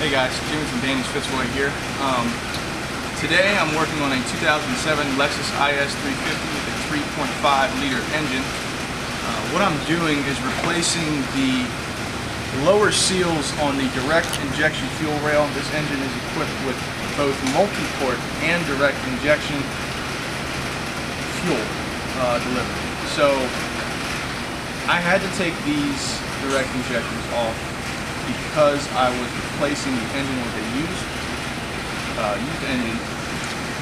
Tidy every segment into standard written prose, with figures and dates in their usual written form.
Hey guys, Jimmy from Danny's Fitzroy here. Today I'm working on a 2007 Lexus IS 350 with a 3.5 liter engine. What I'm doing is replacing the lower seals on the direct injection fuel rail. This engine is equipped with both multi-port and direct injection fuel delivery. So I had to take these direct injectors off because I was replacing the engine with a used engine,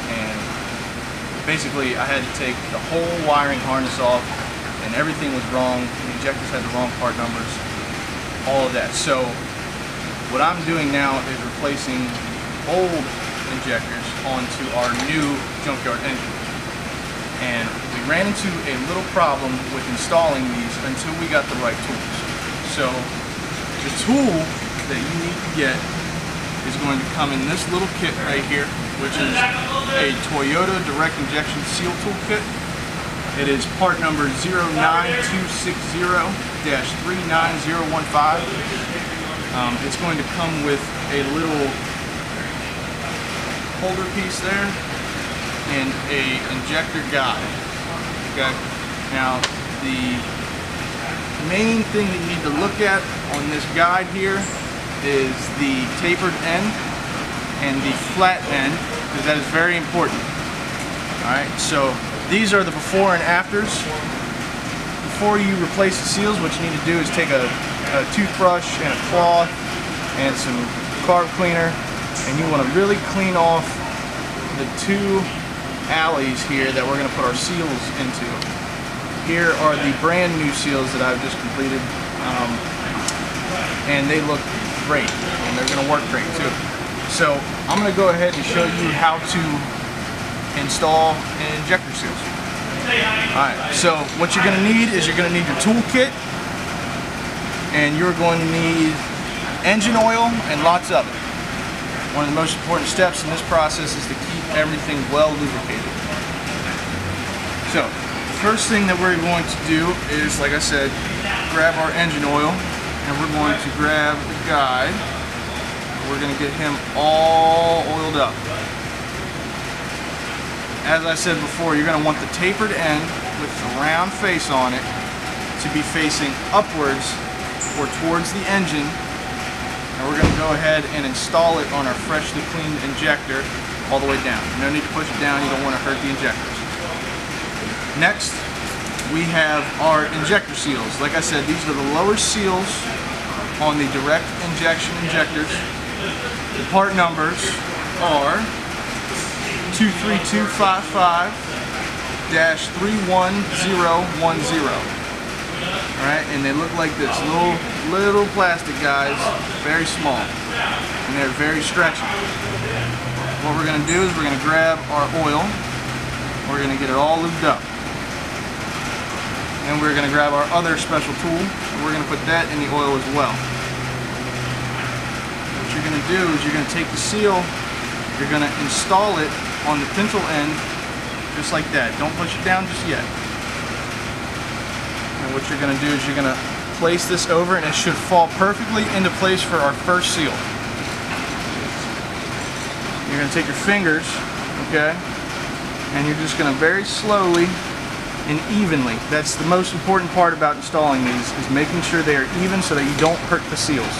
and basically I had to take the whole wiring harness off, and everything was wrong. The injectors had the wrong part numbers, all of that. So what I'm doing now is replacing old injectors onto our new junkyard engine. And we ran into a little problem with installing these until we got the right tools. So the tool that you need to get is going to come in this little kit right here, which is a Toyota direct injection seal tool kit. It is part number 09260-39015. It's going to come with a little holder piece there and a injector guide. Okay. Now the main thing that you need to look at on this guide here is the tapered end and the flat end, because that is very important. Alright, so these are the before and afters. Before you replace the seals, what you need to do is take a toothbrush and a cloth and some carb cleaner, and you want to really clean off the two alleys here that we're going to put our seals into. Here are the brand new seals that I've just completed, and they look great, and they're going to work great too. So I'm going to go ahead and show you how to install an injector seals. Alright, so what you're going to need is you're going to need your tool kit, and you're going to need engine oil and lots of it. One of the most important steps in this process is to keep everything well lubricated. So the first thing that we're going to do is, like I said, grab our engine oil, and we're going to grab the guide. We're going to get him all oiled up. As I said before, you're going to want the tapered end with the round face on it to be facing upwards or towards the engine. And we're going to go ahead and install it on our freshly cleaned injector all the way down. No need to push it down, you don't want to hurt the injectors. Next, we have our injector seals. Like I said, these are the lower seals on the direct injection injectors. The part numbers are 23255-31010. Alright, and they look like this. Little plastic guys, very small. And they're very stretchy. What we're going to do is we're going to grab our oil. We're going to get it all lubed up. And we're going to grab our other special tool, and we're going to put that in the oil as well. What you're going to do is you're going to take the seal, you're going to install it on the pintle end, just like that. Don't push it down just yet. And what you're going to do is you're going to place this over, and it should fall perfectly into place for our first seal. You're going to take your fingers, okay, and you're just going to very slowly and evenly. That's the most important part about installing these, is making sure they are even so that you don't hurt the seals.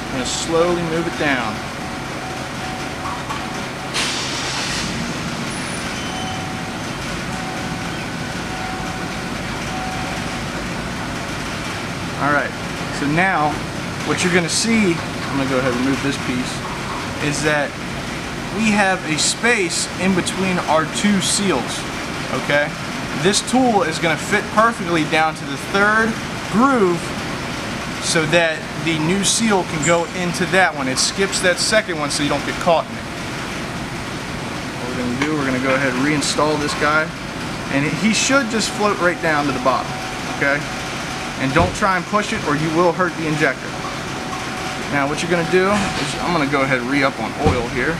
I'm going to slowly move it down. Alright, so now what you're going to see, I'm going to go ahead and remove this piece, is that we have a space in between our two seals. Okay, this tool is going to fit perfectly down to the third groove so that the new seal can go into that one. It skips that second one so you don't get caught in it. What we're going to do, we're going to go ahead and reinstall this guy, and he should just float right down to the bottom. Okay, and don't try and push it or you will hurt the injector. Now what you're going to do is, I'm going to go ahead and re-up on oil here.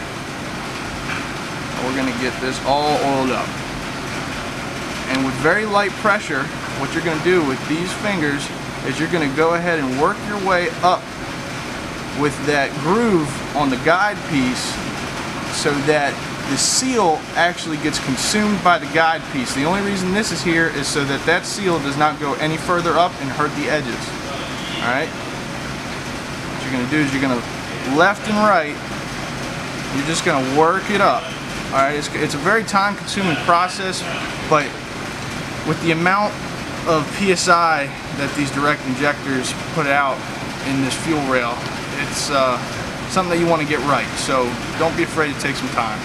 We're going to get this all oiled up. And with very light pressure, what you're going to do with these fingers is you're going to go ahead and work your way up with that groove on the guide piece so that the seal actually gets consumed by the guide piece. The only reason this is here is so that that seal does not go any further up and hurt the edges. Alright? What you're going to do is you're going to left and right, you're just going to work it up. Alright? It's a very time consuming process, but with the amount of PSI that these direct injectors put out in this fuel rail, it's something that you want to get right. So don't be afraid to take some time.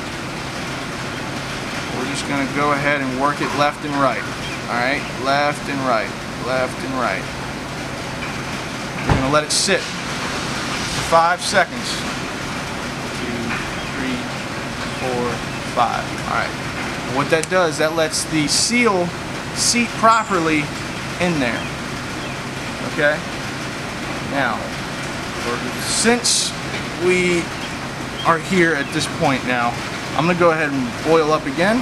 We're just going to go ahead and work it left and right. Alright, left and right, left and right. We're going to let it sit for 5 seconds. 2, 3, 4, 5. Alright. What that does, that lets the seal seat properly in there. Okay? Now, since we are here at this point now, I'm going to go ahead and oil up again,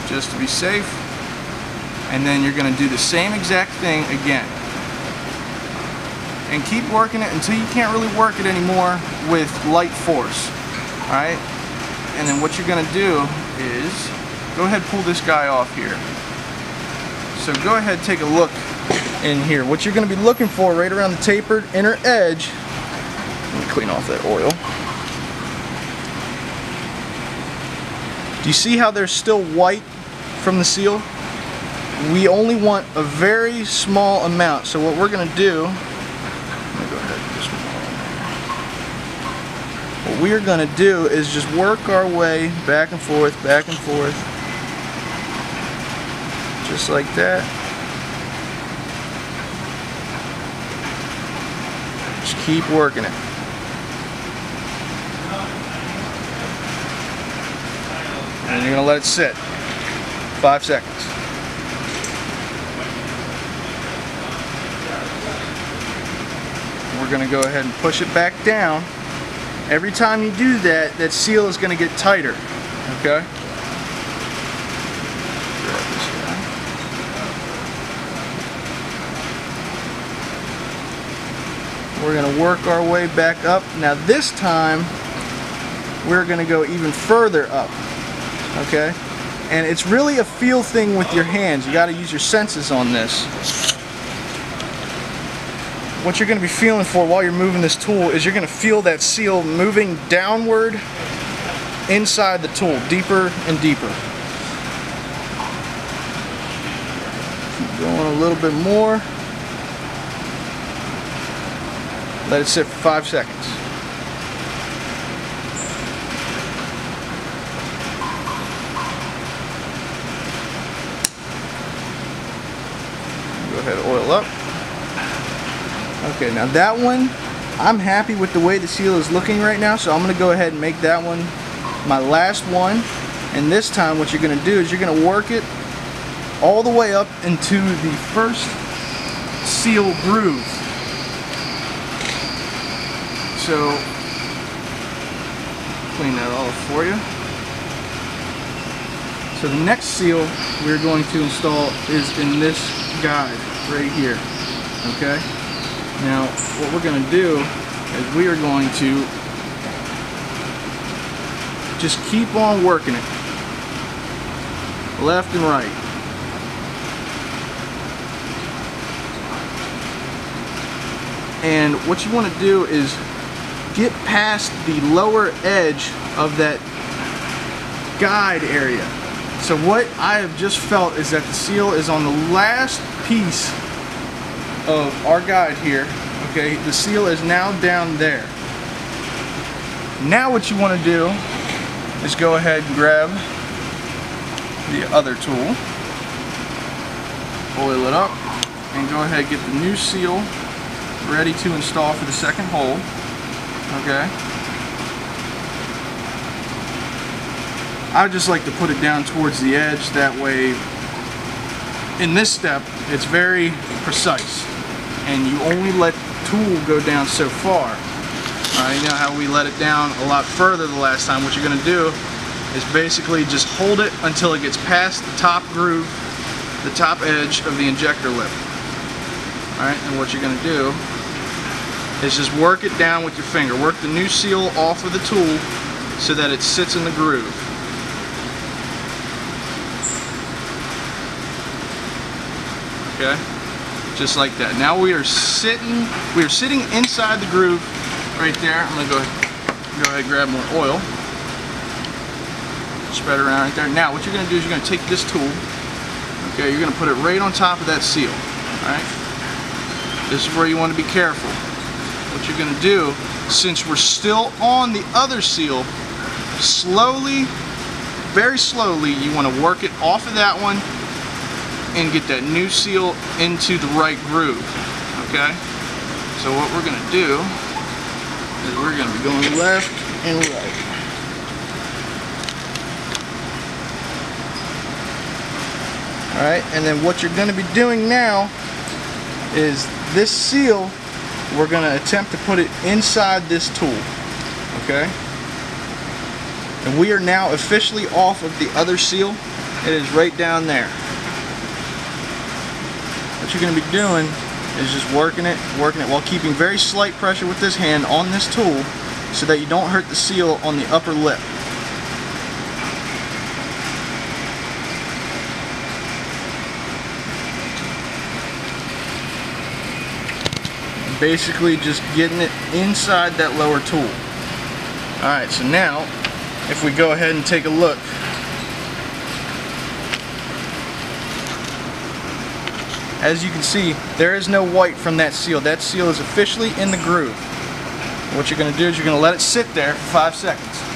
just to be safe. And then you're going to do the same exact thing again. And keep working it until you can't really work it anymore with light force. Alright? And then what you're going to do is, go ahead and pull this guy off here. So go ahead and take a look in here. What you're going to be looking for right around the tapered inner edge, let me clean off that oil. Do you see how there's still white from the seal? We only want a very small amount. So what we're going to do, let me go ahead and just what we're going to do is just work our way back and forth, just like that. Just keep working it. And you're going to let it sit 5 seconds. We're going to go ahead and push it back down. Every time you do that, that seal is going to get tighter. Okay? Grab this guy. We're going to work our way back up. Now this time, we're going to go even further up. Okay? And it's really a feel thing with your hands. You got to use your senses on this. What you're going to be feeling for while you're moving this tool is you're going to feel that seal moving downward inside the tool, deeper and deeper. Keep going a little bit more. Let it sit for 5 seconds. Go ahead and oil up. Okay, now that one, I'm happy with the way the seal is looking right now, so I'm going to go ahead and make that one my last one. And this time what you're going to do is you're going to work it all the way up into the first seal groove. So, clean that all up for you. So the next seal we're going to install is in this guide right here. Okay? Now, what we're going to do is we are going to just keep on working it, left and right. And what you want to do is get past the lower edge of that guide area. So what I have just felt is that the seal is on the last piece of our guide here. Okay, the seal is now down there. Now what you want to do is go ahead and grab the other tool, oil it up, and go ahead and get the new seal ready to install for the second hole. Okay. I just like to put it down towards the edge, that way in this step it's very precise and you only let the tool go down so far. You know how we let it down a lot further the last time. What you're going to do is basically just hold it until it gets past the top groove, the top edge of the injector lip. Alright, and what you're going to do is just work it down with your finger. Work the new seal off of the tool so that it sits in the groove. Okay, just like that. Now we are sitting inside the groove right there. I'm gonna go ahead and grab more oil. Spread around right there. Now what you're gonna do is you're gonna take this tool. Okay, you're gonna put it right on top of that seal. All right. This is where you want to be careful. What you're going to do, since we're still on the other seal, slowly, very slowly, you want to work it off of that one and get that new seal into the right groove. Okay? So what we're going to do is we're going to be going left and right. Alright, and then what you're going to be doing now is this seal, we're going to attempt to put it inside this tool. Okay? And we are now officially off of the other seal. It is right down there. What you're going to be doing is just working it while keeping very slight pressure with this hand on this tool so that you don't hurt the seal on the upper lip. Basically just getting it inside that lower tool. Alright, so now if we go ahead and take a look, as you can see, there is no white from that seal. That seal is officially in the groove. What you're going to do is you're going to let it sit there for 5 seconds.